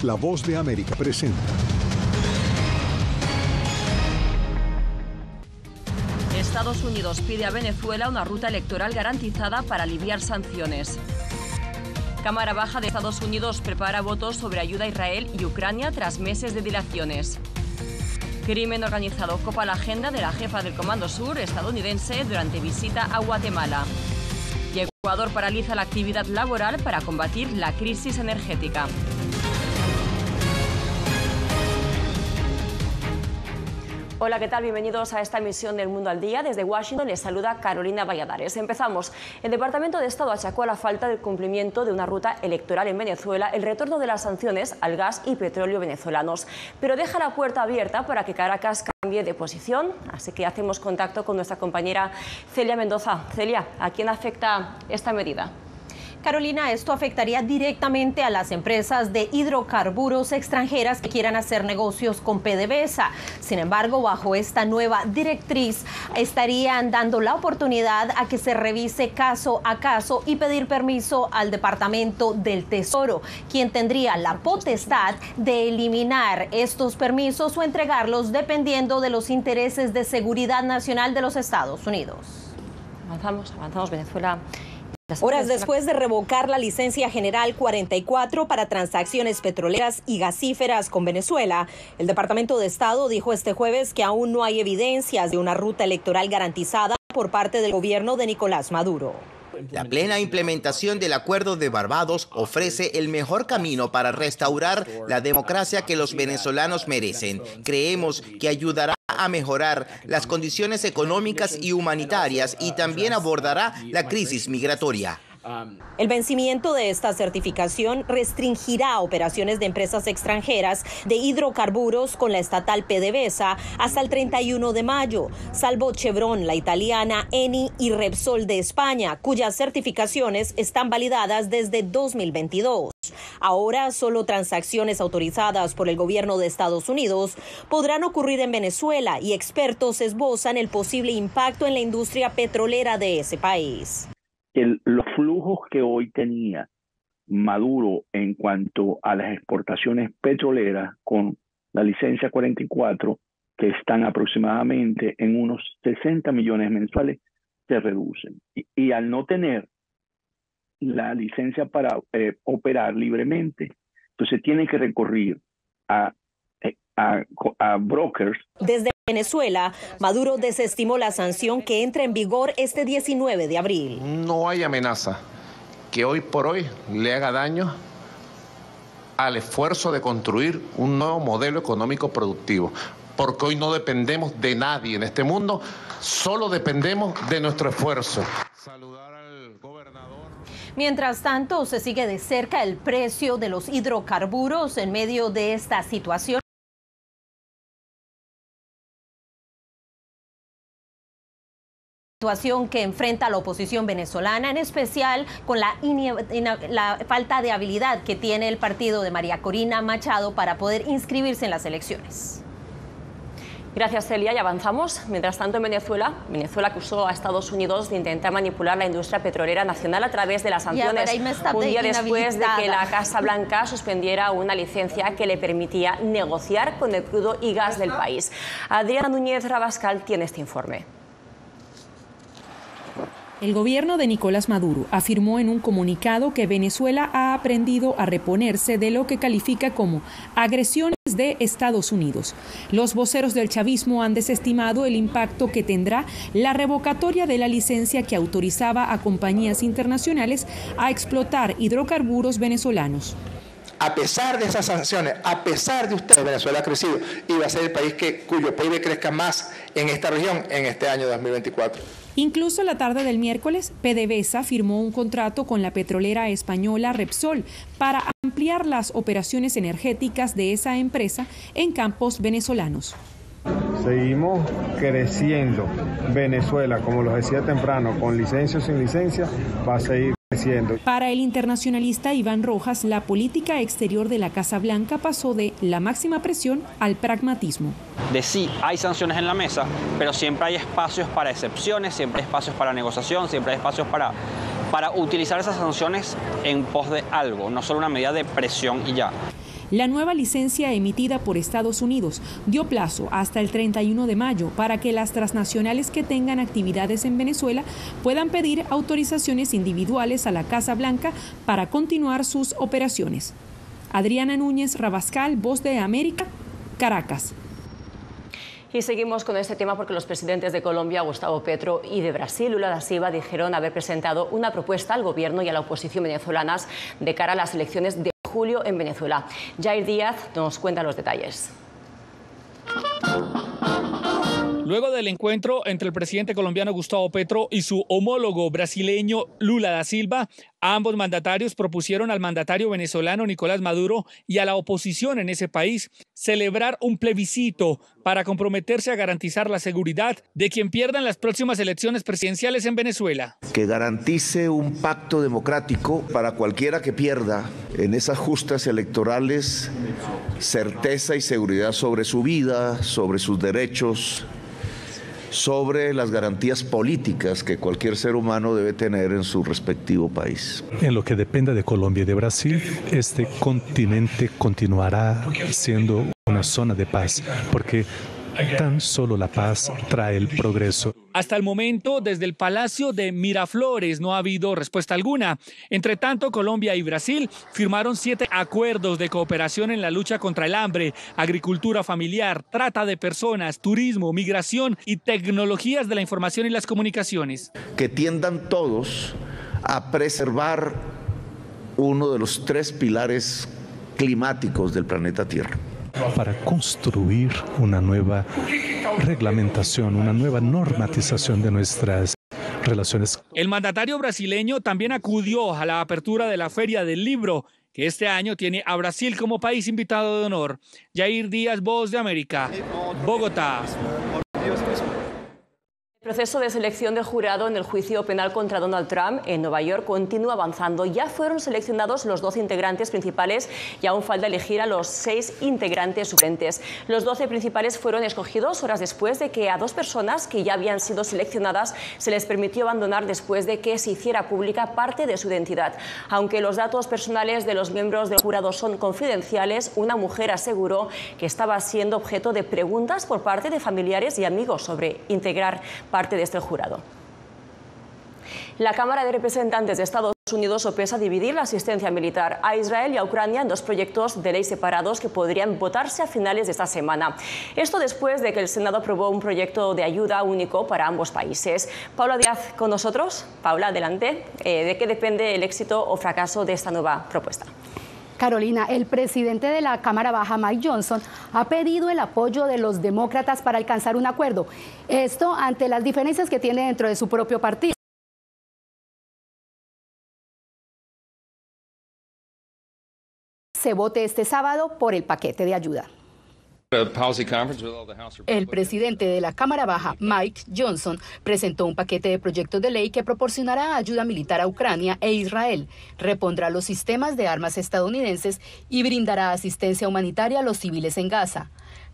La Voz de América presenta. Estados Unidos pide a Venezuela una ruta electoral garantizada para aliviar sanciones. Cámara Baja de Estados Unidos prepara votos sobre ayuda a Israel y Ucrania tras meses de dilaciones. Crimen organizado copa la agenda de la jefa del Comando Sur estadounidense durante visita a Guatemala. Y Ecuador paraliza la actividad laboral para combatir la crisis energética. Hola, ¿qué tal? Bienvenidos a esta emisión del Mundo al Día. Desde Washington les saluda Carolina Valladares. Empezamos. El Departamento de Estado achacó a la falta del cumplimiento de una ruta electoral en Venezuela el retorno de las sanciones al gas y petróleo venezolanos, pero deja la puerta abierta para que Caracas cambie de posición. Así que hacemos contacto con nuestra compañera Celia Mendoza. Celia, ¿a quién afecta esta medida? Carolina, esto afectaría directamente a las empresas de hidrocarburos extranjeras que quieran hacer negocios con PDVSA. Sin embargo, bajo esta nueva directriz, estarían dando la oportunidad a que se revise caso a caso y pedir permiso al Departamento del Tesoro, quien tendría la potestad de eliminar estos permisos o entregarlos dependiendo de los intereses de seguridad nacional de los Estados Unidos. Avanzamos, Venezuela. Horas después de revocar la licencia general 44 para transacciones petroleras y gasíferas con Venezuela, el Departamento de Estado dijo este jueves que aún no hay evidencias de una ruta electoral garantizada por parte del gobierno de Nicolás Maduro. La plena implementación del Acuerdo de Barbados ofrece el mejor camino para restaurar la democracia que los venezolanos merecen. Creemos que ayudará a mejorar las condiciones económicas y humanitarias y también abordará la crisis migratoria. El vencimiento de esta certificación restringirá operaciones de empresas extranjeras de hidrocarburos con la estatal PDVSA hasta el 31 de mayo, salvo Chevron, la italiana, Eni y Repsol de España, cuyas certificaciones están validadas desde 2022. Ahora, solo transacciones autorizadas por el gobierno de Estados Unidos podrán ocurrir en Venezuela y expertos esbozan el posible impacto en la industria petrolera de ese país. Los flujos que hoy tenía Maduro en cuanto a las exportaciones petroleras con la licencia 44, que están aproximadamente en unos 60 millones mensuales, se reducen. Y al no tener la licencia para operar libremente, entonces tiene que recurrir a brokers. Desde Venezuela, Maduro desestimó la sanción que entra en vigor este 19 de abril. No hay amenaza que hoy por hoy le haga daño al esfuerzo de construir un nuevo modelo económico productivo, porque hoy no dependemos de nadie en este mundo, solo dependemos de nuestro esfuerzo. Saludar al gobernador. Mientras tanto, se sigue de cerca el precio de los hidrocarburos en medio de esta situación que enfrenta la oposición venezolana, en especial con la falta de habilidad que tiene el partido de María Corina Machado para poder inscribirse en las elecciones. Gracias, Celia. Y avanzamos. Mientras tanto, en Venezuela acusó a Estados Unidos de intentar manipular la industria petrolera nacional a través de las sanciones, un día después de que la Casa Blanca suspendiera una licencia que le permitía negociar con el crudo y gas del país. Adriana Núñez Rabascal tiene este informe. El gobierno de Nicolás Maduro afirmó en un comunicado que Venezuela ha aprendido a reponerse de lo que califica como agresiones de Estados Unidos. Los voceros del chavismo han desestimado el impacto que tendrá la revocatoria de la licencia que autorizaba a compañías internacionales a explotar hidrocarburos venezolanos. A pesar de esas sanciones, a pesar de ustedes, Venezuela ha crecido y va a ser el país cuyo PIB crezca más en esta región en este año 2024. Incluso la tarde del miércoles, PDVSA firmó un contrato con la petrolera española Repsol para ampliar las operaciones energéticas de esa empresa en campos venezolanos. Seguimos creciendo. Venezuela, como lo decía temprano, con licencia o sin licencia, va a seguir creciendo. Para el internacionalista Iván Rojas, la política exterior de la Casa Blanca pasó de la máxima presión al pragmatismo. De sí, hay sanciones en la mesa, pero siempre hay espacios para excepciones, siempre hay espacios para negociación, siempre hay espacios para utilizar esas sanciones en pos de algo, no solo una medida de presión y ya. La nueva licencia emitida por Estados Unidos dio plazo hasta el 31 de mayo para que las transnacionales que tengan actividades en Venezuela puedan pedir autorizaciones individuales a la Casa Blanca para continuar sus operaciones. Adriana Núñez Rabascal, Voz de América, Caracas. Y seguimos con este tema porque los presidentes de Colombia, Gustavo Petro, y de Brasil, Lula da Silva, dijeron haber presentado una propuesta al gobierno y a la oposición venezolanas de cara a las elecciones de julio en Venezuela. Jair Díaz nos cuenta los detalles. Luego del encuentro entre el presidente colombiano Gustavo Petro y su homólogo brasileño Lula da Silva, ambos mandatarios propusieron al mandatario venezolano Nicolás Maduro y a la oposición en ese país celebrar un plebiscito para comprometerse a garantizar la seguridad de quien pierda en las próximas elecciones presidenciales en Venezuela. Que garantice un pacto democrático para cualquiera que pierda en esas justas electorales certeza y seguridad sobre su vida, sobre sus derechos, sobre las garantías políticas que cualquier ser humano debe tener en su respectivo país. En lo que dependa de Colombia y de Brasil, este continente continuará siendo una zona de paz, porque tan solo la paz trae el progreso. Hasta el momento, desde el Palacio de Miraflores no ha habido respuesta alguna. Entre tanto, Colombia y Brasil firmaron 7 acuerdos de cooperación en la lucha contra el hambre, agricultura familiar, trata de personas, turismo, migración y tecnologías de la información y las comunicaciones. Que tiendan todos a preservar uno de los 3 pilares climáticos del planeta Tierra. Para construir una nueva reglamentación, una nueva normatización de nuestras relaciones. El mandatario brasileño también acudió a la apertura de la Feria del Libro, que este año tiene a Brasil como país invitado de honor. Jair Díaz, Voz de América, Bogotá. El proceso de selección de jurado en el juicio penal contra Donald Trump en Nueva York continúa avanzando. Ya fueron seleccionados los 12 integrantes principales y aún falta elegir a los 6 integrantes suplentes. Los 12 principales fueron escogidos horas después de que a 2 personas que ya habían sido seleccionadas se les permitió abandonar después de que se hiciera pública parte de su identidad. Aunque los datos personales de los miembros del jurado son confidenciales, una mujer aseguró que estaba siendo objeto de preguntas por parte de familiares y amigos sobre integrar parte de este jurado. La Cámara de Representantes de Estados Unidos sopesa dividir la asistencia militar a Israel y a Ucrania en 2 proyectos de ley separados que podrían votarse a finales de esta semana. Esto después de que el Senado aprobó un proyecto de ayuda único para ambos países. Paula Díaz con nosotros. Paula, adelante. ¿De qué depende el éxito o fracaso de esta nueva propuesta? Carolina, el presidente de la Cámara Baja, Mike Johnson, ha pedido el apoyo de los demócratas para alcanzar un acuerdo. Esto ante las diferencias que tiene dentro de su propio partido. Se vote este sábado por el paquete de ayuda. El presidente de la Cámara Baja, Mike Johnson, presentó un paquete de proyectos de ley que proporcionará ayuda militar a Ucrania e Israel, repondrá los sistemas de armas estadounidenses y brindará asistencia humanitaria a los civiles en Gaza.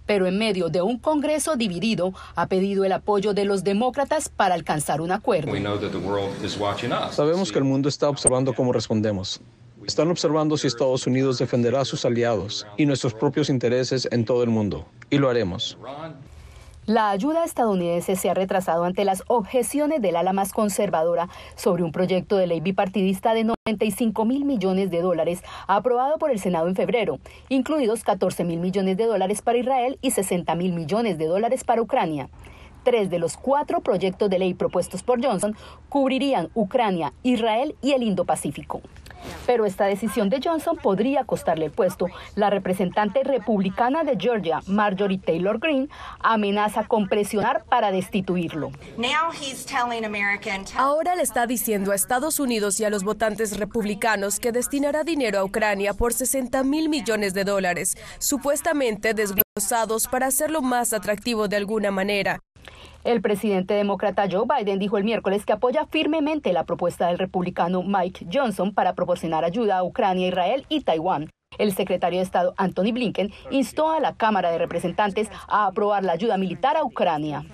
Pero en medio de un Congreso dividido, ha pedido el apoyo de los demócratas para alcanzar un acuerdo. Sabemos que el mundo está observando cómo respondemos. Están observando si Estados Unidos defenderá a sus aliados y nuestros propios intereses en todo el mundo. Y lo haremos. La ayuda estadounidense se ha retrasado ante las objeciones del ala más conservadora sobre un proyecto de ley bipartidista de $95.000 millones aprobado por el Senado en febrero, incluidos $14.000 millones para Israel y $60.000 millones para Ucrania. 3 de los 4 proyectos de ley propuestos por Johnson cubrirían Ucrania, Israel y el Indo-Pacífico. Pero esta decisión de Johnson podría costarle el puesto. La representante republicana de Georgia, Marjorie Taylor Greene, amenaza con presionar para destituirlo. Ahora le está diciendo a Estados Unidos y a los votantes republicanos que destinará dinero a Ucrania por $60.000 millones, supuestamente desglosados para hacerlo más atractivo de alguna manera. El presidente demócrata Joe Biden dijo el miércoles que apoya firmemente la propuesta del republicano Mike Johnson para proporcionar ayuda a Ucrania, Israel y Taiwán. El secretario de Estado Anthony Blinken instó a la Cámara de Representantes a aprobar la ayuda militar a Ucrania.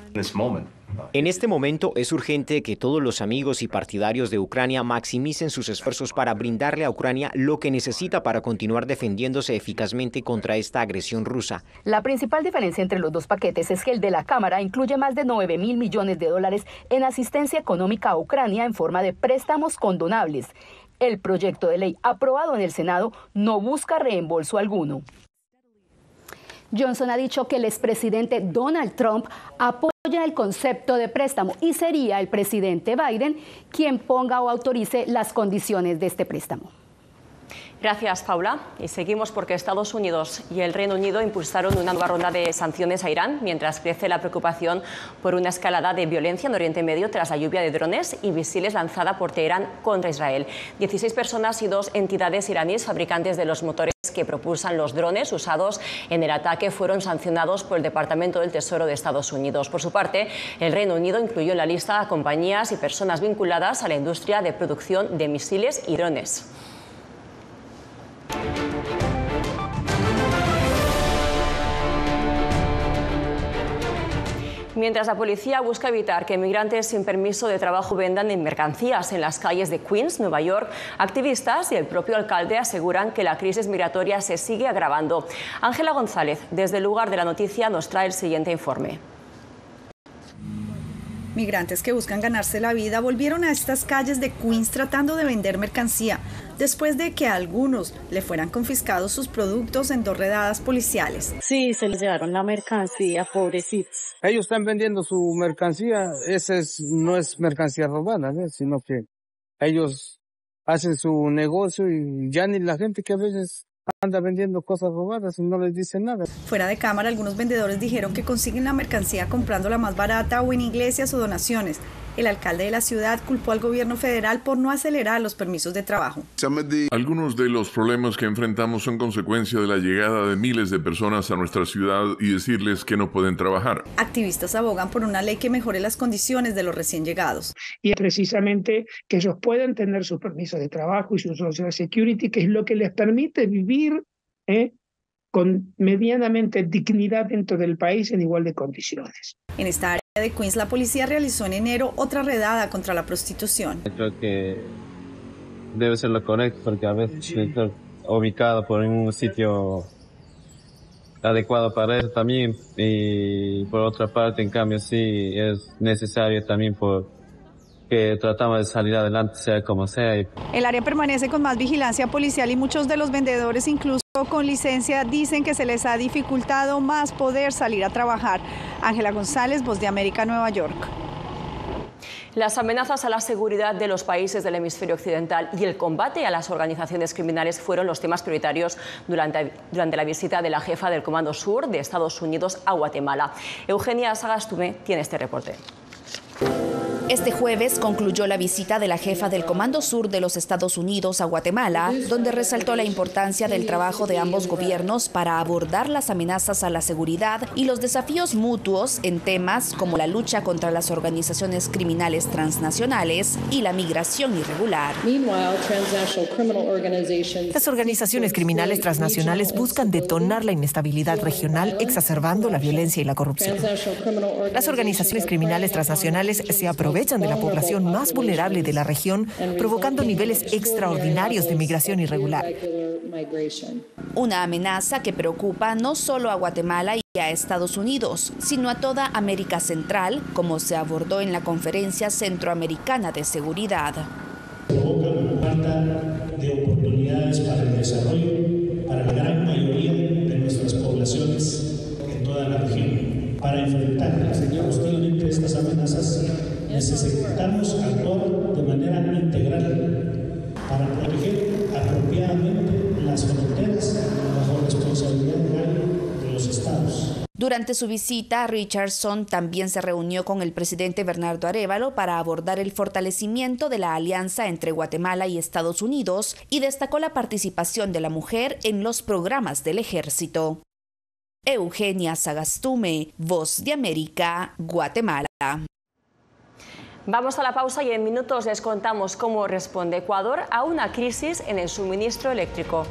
En este momento es urgente que todos los amigos y partidarios de Ucrania maximicen sus esfuerzos para brindarle a Ucrania lo que necesita para continuar defendiéndose eficazmente contra esta agresión rusa. La principal diferencia entre los dos paquetes es que el de la Cámara incluye más de 9.000 millones de dólares en asistencia económica a Ucrania en forma de préstamos condonables. El proyecto de ley aprobado en el Senado no busca reembolso alguno. Johnson ha dicho que el expresidente Donald Trump apoya el concepto de préstamo y sería el presidente Biden quien ponga o autorice las condiciones de este préstamo. Gracias, Paula. Y seguimos porque Estados Unidos y el Reino Unido impulsaron una nueva ronda de sanciones a Irán, mientras crece la preocupación por una escalada de violencia en Oriente Medio tras la lluvia de drones y misiles lanzada por Teherán contra Israel. 16 personas y 2 entidades iraníes fabricantes de los motores que propulsan los drones usados en el ataque fueron sancionados por el Departamento del Tesoro de Estados Unidos. Por su parte, el Reino Unido incluyó en la lista a compañías y personas vinculadas a la industria de producción de misiles y drones. Mientras la policía busca evitar que migrantes sin permiso de trabajo vendan en mercancías en las calles de Queens, Nueva York, activistas y el propio alcalde aseguran que la crisis migratoria se sigue agravando. Ángela González, desde el lugar de la noticia, nos trae el siguiente informe. Migrantes que buscan ganarse la vida volvieron a estas calles de Queens tratando de vender mercancía, después de que a algunos le fueran confiscados sus productos en 2 redadas policiales. Sí, se les llevaron la mercancía, pobrecitos. Ellos están vendiendo su mercancía, no es mercancía robada, ¿ves? Sino que ellos hacen su negocio y ya ni la gente que a veces anda vendiendo cosas robadas y no les dicen nada. Fuera de cámara, algunos vendedores dijeron que consiguen la mercancía comprándola más barata o en iglesias o donaciones. El alcalde de la ciudad culpó al gobierno federal por no acelerar los permisos de trabajo. Algunos de los problemas que enfrentamos son consecuencia de la llegada de miles de personas a nuestra ciudad y decirles que no pueden trabajar. Activistas abogan por una ley que mejore las condiciones de los recién llegados. Y precisamente que ellos puedan tener sus permisos de trabajo y su Social Security, que es lo que les permite vivir con medianamente dignidad dentro del país en igual de condiciones. En esta área de Queens, la policía realizó en enero otra redada contra la prostitución. Creo que debe ser lo correcto porque a veces está ubicado por un sitio adecuado para eso también, y por otra parte, en cambio, sí es necesario también que tratamos de salir adelante sea como sea. El área permanece con más vigilancia policial y muchos de los vendedores, incluso con licencia, dicen que se les ha dificultado más poder salir a trabajar. Ángela González, Voz de América, Nueva York. Las amenazas a la seguridad de los países del hemisferio occidental y el combate a las organizaciones criminales fueron los temas prioritarios durante la visita de la jefa del Comando Sur de Estados Unidos a Guatemala. Eugenia Sagastume tiene este reporte. Este jueves concluyó la visita de la jefa del Comando Sur de los Estados Unidos a Guatemala, donde resaltó la importancia del trabajo de ambos gobiernos para abordar las amenazas a la seguridad y los desafíos mutuos en temas como la lucha contra las organizaciones criminales transnacionales y la migración irregular. Las organizaciones criminales transnacionales buscan detonar la inestabilidad regional, exacerbando la violencia y la corrupción. Las organizaciones criminales transnacionales se aprovechan de la población más vulnerable de la región, provocando niveles extraordinarios de migración irregular. Una amenaza que preocupa no solo a Guatemala y a Estados Unidos, sino a toda América Central, como se abordó en la Conferencia Centroamericana de Seguridad. Provocan falta de oportunidades para el desarrollo para la gran mayoría de nuestras poblaciones en toda la región. Para enfrentar positivamente estas amenazas, necesitamos actuar de manera integral para proteger apropiadamente las fronteras bajo responsabilidad legal de los estados. Durante su visita, Richardson también se reunió con el presidente Bernardo Arévalo para abordar el fortalecimiento de la alianza entre Guatemala y Estados Unidos y destacó la participación de la mujer en los programas del ejército. Eugenia Sagastume, Voz de América, Guatemala. Vamos a la pausa y en minutos les contamos cómo responde Ecuador a una crisis en el suministro eléctrico.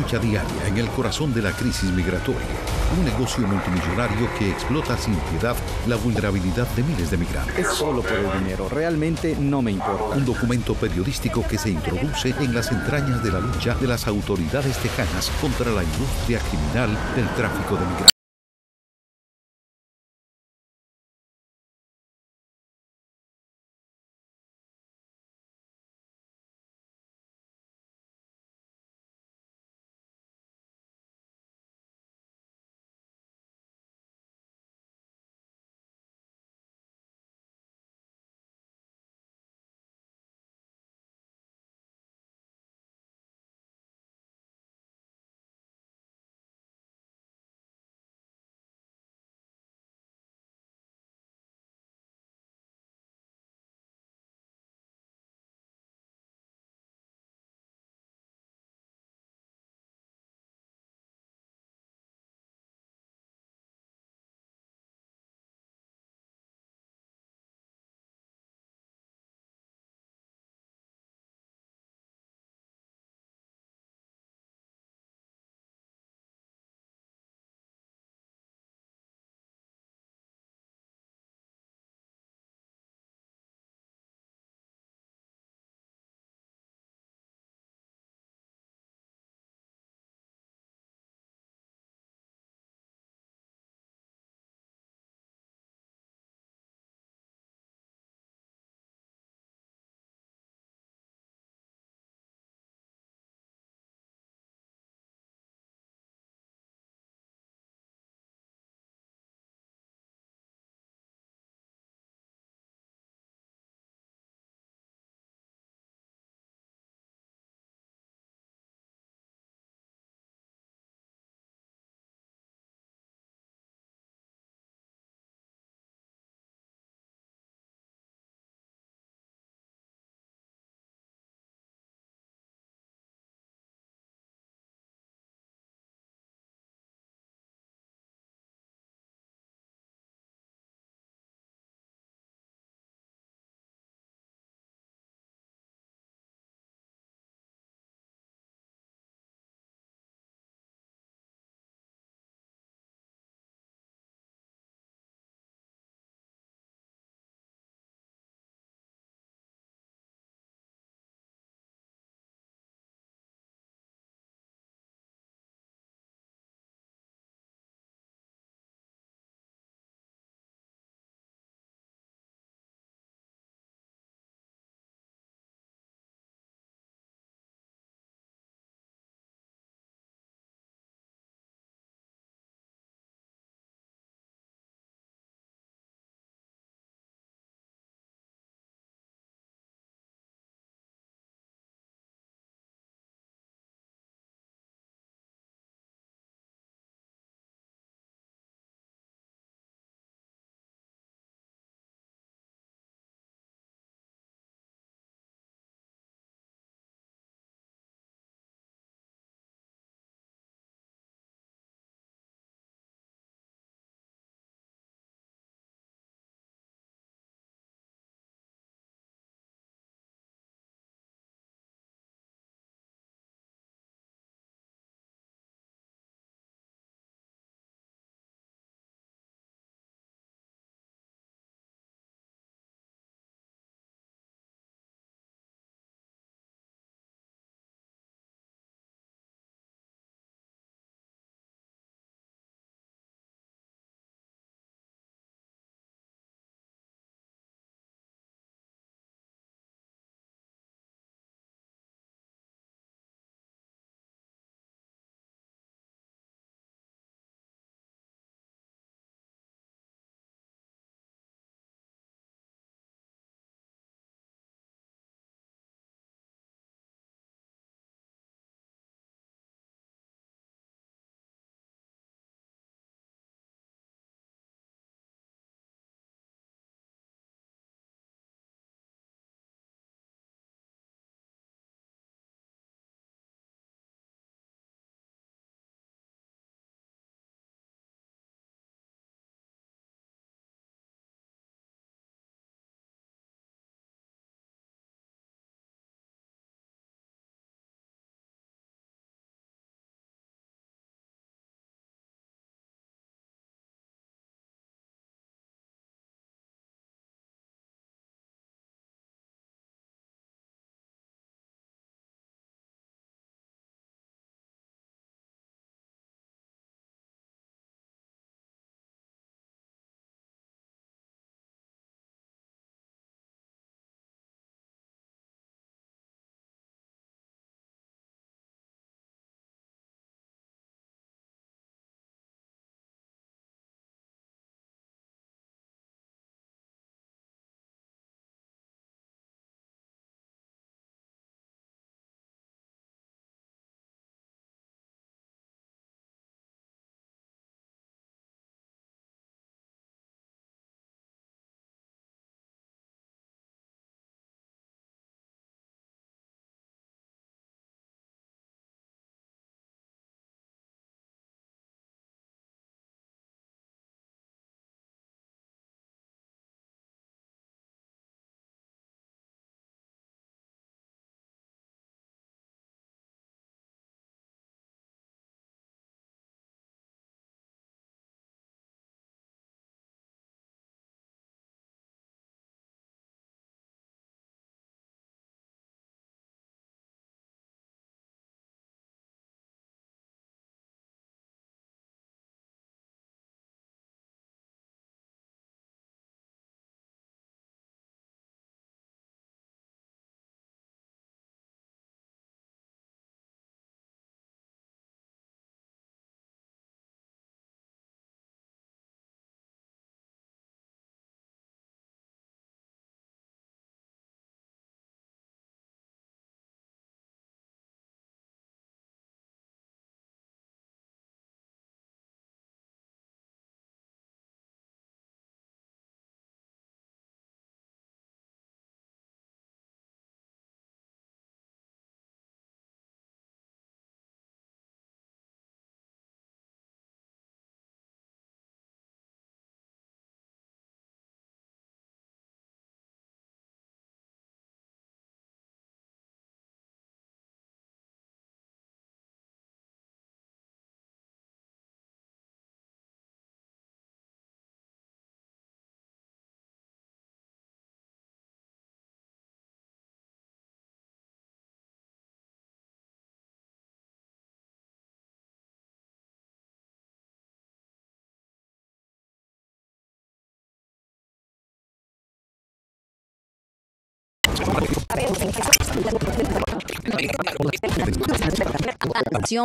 lucha diaria en el corazón de la crisis migratoria. Un negocio multimillonario que explota sin piedad la vulnerabilidad de miles de migrantes. Es solo por el dinero, realmente no me importa. Un documento periodístico que se introduce en las entrañas de la lucha de las autoridades tejanas contra la industria criminal del tráfico de migrantes.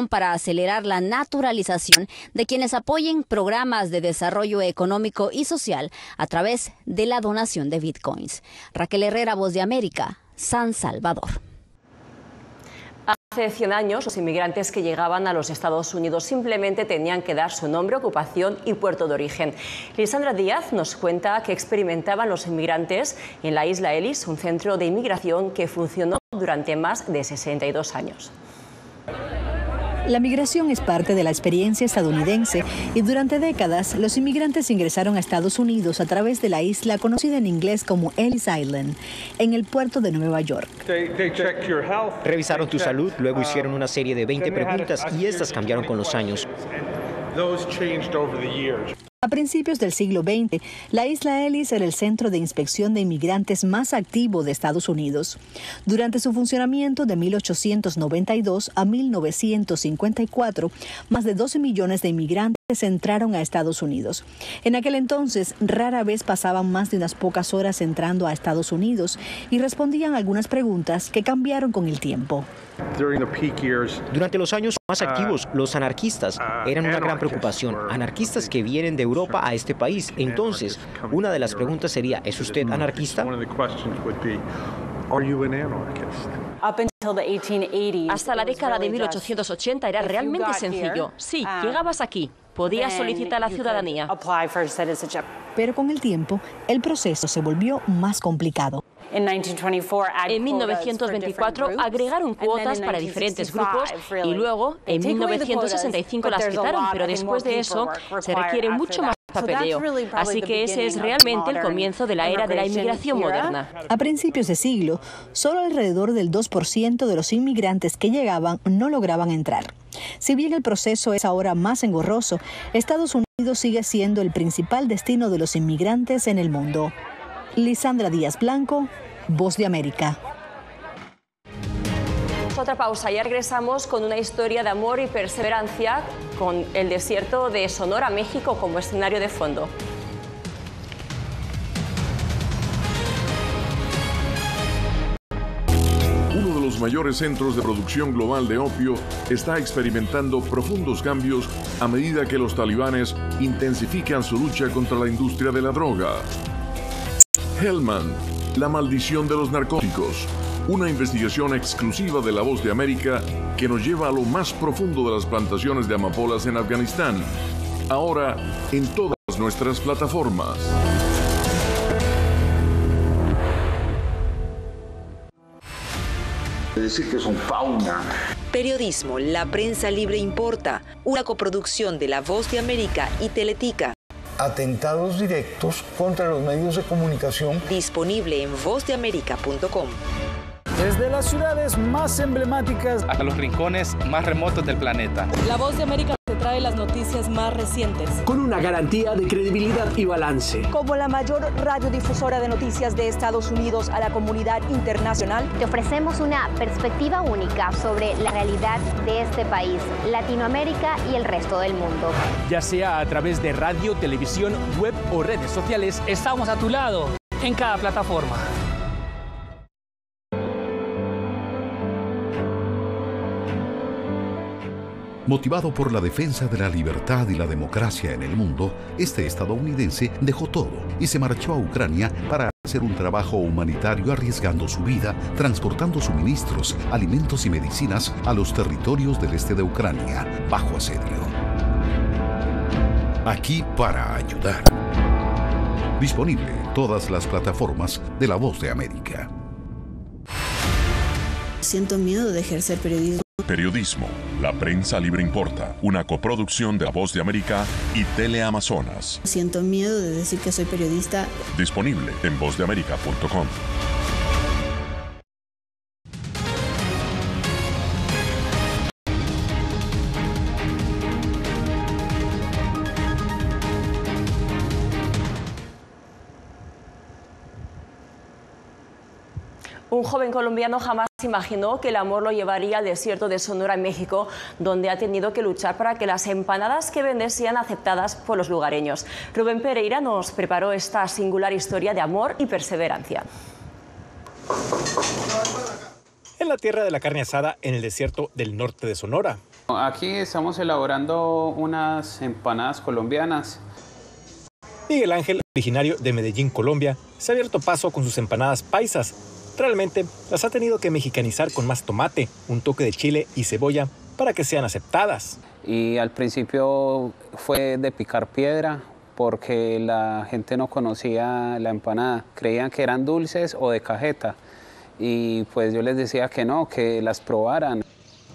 Para acelerar la naturalización de quienes apoyen programas de desarrollo económico y social a través de la donación de bitcoins. Raquel Herrera, Voz de América, San Salvador. Hace 100 años, los inmigrantes que llegaban a los Estados Unidos simplemente tenían que dar su nombre, ocupación y puerto de origen. Lisandra Díaz nos cuenta qué experimentaban los inmigrantes en la isla Ellis, un centro de inmigración que funcionó durante más de 62 años. La migración es parte de la experiencia estadounidense y durante décadas los inmigrantes ingresaron a Estados Unidos a través de la isla conocida en inglés como Ellis Island, en el puerto de Nueva York. Revisaron tu salud, luego hicieron una serie de 20 preguntas y estas cambiaron con los años. A principios del siglo XX, la isla Ellis era el centro de inspección de inmigrantes más activo de Estados Unidos. Durante su funcionamiento de 1892 a 1954, más de 12 millones de inmigrantes entraron a Estados Unidos. En aquel entonces, rara vez pasaban más de unas pocas horas entrando a Estados Unidos y respondían algunas preguntas que cambiaron con el tiempo. Durante los años más activos, los anarquistas eran una gran preocupación. Anarquistas que vienen de Europa a este país. Entonces, una de las preguntas sería, ¿es usted anarquista? Hasta la década de 1880 era realmente sencillo. Sí, llegabas aquí, podías solicitar la ciudadanía. Pero con el tiempo, el proceso se volvió más complicado. En 1924 agregaron cuotas para diferentes grupos y luego en 1965 las quitaron, pero después de eso se requiere mucho más papeleo. Así que ese es realmente el comienzo de la era de la inmigración moderna. A principios de siglo, solo alrededor del 2% de los inmigrantes que llegaban no lograban entrar. Si bien el proceso es ahora más engorroso, Estados Unidos sigue siendo el principal destino de los inmigrantes en el mundo. Lisandra Díaz Blanco, Voz de América. Otra pausa, ya regresamos con una historia de amor y perseverancia con el desierto de Sonora, México, como escenario de fondo. Uno de los mayores centros de producción global de opio está experimentando profundos cambios a medida que los talibanes intensifican su lucha contra la industria de la droga. Hellman, la maldición de los narcóticos. Una investigación exclusiva de La Voz de América que nos lleva a lo más profundo de las plantaciones de amapolas en Afganistán. Ahora en todas nuestras plataformas. Decir que son fauna. Periodismo, la prensa libre importa. Una coproducción de La Voz de América y Teletica. Atentados directos contra los medios de comunicación. Disponible en vozdeamerica.com. Desde las ciudades más emblemáticas hasta los rincones más remotos del planeta. La Voz de América te trae las noticias más recientes. Con una garantía de credibilidad y balance. Como la mayor radiodifusora de noticias de Estados Unidos a la comunidad internacional, te ofrecemos una perspectiva única sobre la realidad de este país, Latinoamérica y el resto del mundo. Ya sea a través de radio, televisión, web o redes sociales, estamos a tu lado en cada plataforma. Motivado por la defensa de la libertad y la democracia en el mundo, este estadounidense dejó todo y se marchó a Ucrania para hacer un trabajo humanitario arriesgando su vida, transportando suministros, alimentos y medicinas a los territorios del este de Ucrania, bajo asedio. Aquí para ayudar. Disponible en todas las plataformas de La Voz de América. Siento miedo de ejercer periodismo. Periodismo, la prensa libre importa, una coproducción de La Voz de América y Teleamazonas. Siento miedo de decir que soy periodista. Disponible en vozdeamerica.com. Un joven colombiano jamás imaginó que el amor lo llevaría al desierto de Sonora, en México, donde ha tenido que luchar para que las empanadas que vende sean aceptadas por los lugareños. Rubén Pereira nos preparó esta singular historia de amor y perseverancia. En la tierra de la carne asada en el desierto del norte de Sonora. Aquí estamos elaborando unas empanadas colombianas. Miguel Ángel, originario de Medellín, Colombia, se ha abierto paso con sus empanadas paisas. Realmente las ha tenido que mexicanizar con más tomate, un toque de chile y cebolla para que sean aceptadas. Y al principio fue de picar piedra porque la gente no conocía la empanada. Creían que eran dulces o de cajeta. Y pues yo les decía que no, que las probaran.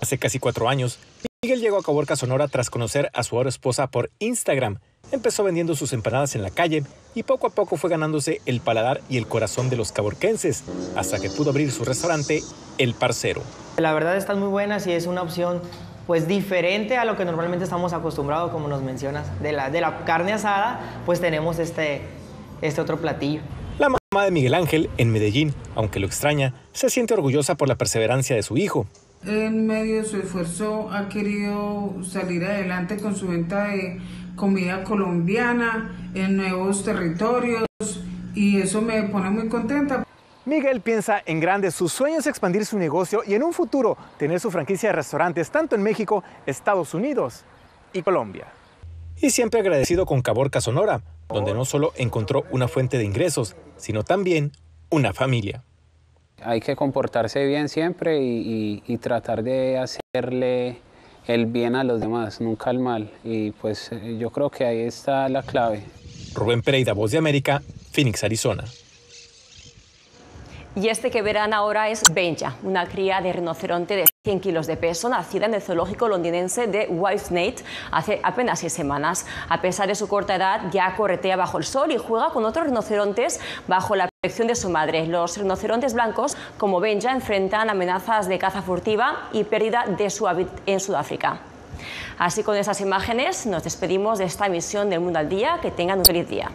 Hace casi 4 años, Miguel llegó a Caborca, Sonora, tras conocer a su ahora esposa por Instagram. Empezó vendiendo sus empanadas en la calle y poco a poco fue ganándose el paladar y el corazón de los caborquenses, hasta que pudo abrir su restaurante El Parcero. La verdad están muy buenas y es una opción pues diferente a lo que normalmente estamos acostumbrados, como nos mencionas. De la carne asada, pues tenemos este otro platillo. La mamá de Miguel Ángel, en Medellín, aunque lo extraña, se siente orgullosa por la perseverancia de su hijo. En medio de su esfuerzo ha querido salir adelante con su venta de comida colombiana en nuevos territorios y eso me pone muy contenta. Miguel piensa en grande. Su sueño es expandir su negocio y en un futuro tener su franquicia de restaurantes tanto en México, Estados Unidos y Colombia. Y siempre agradecido con Caborca, Sonora, donde no solo encontró una fuente de ingresos, sino también una familia. Hay que comportarse bien siempre y tratar de hacerle el bien a los demás, nunca el mal. Y pues yo creo que ahí está la clave. Rubén Pereira, Voz de América, Phoenix, Arizona. Y este que verán ahora es Benja, una cría de rinoceronte de 100 kilos de peso, nacida en el zoológico londinense de Whitesnake hace apenas 6 semanas. A pesar de su corta edad, ya corretea bajo el sol y juega con otros rinocerontes bajo la protección de su madre. Los rinocerontes blancos, como Benja, enfrentan amenazas de caza furtiva y pérdida de su hábitat en Sudáfrica. Así, con esas imágenes nos despedimos de esta emisión del Mundo al Día. Que tengan un feliz día.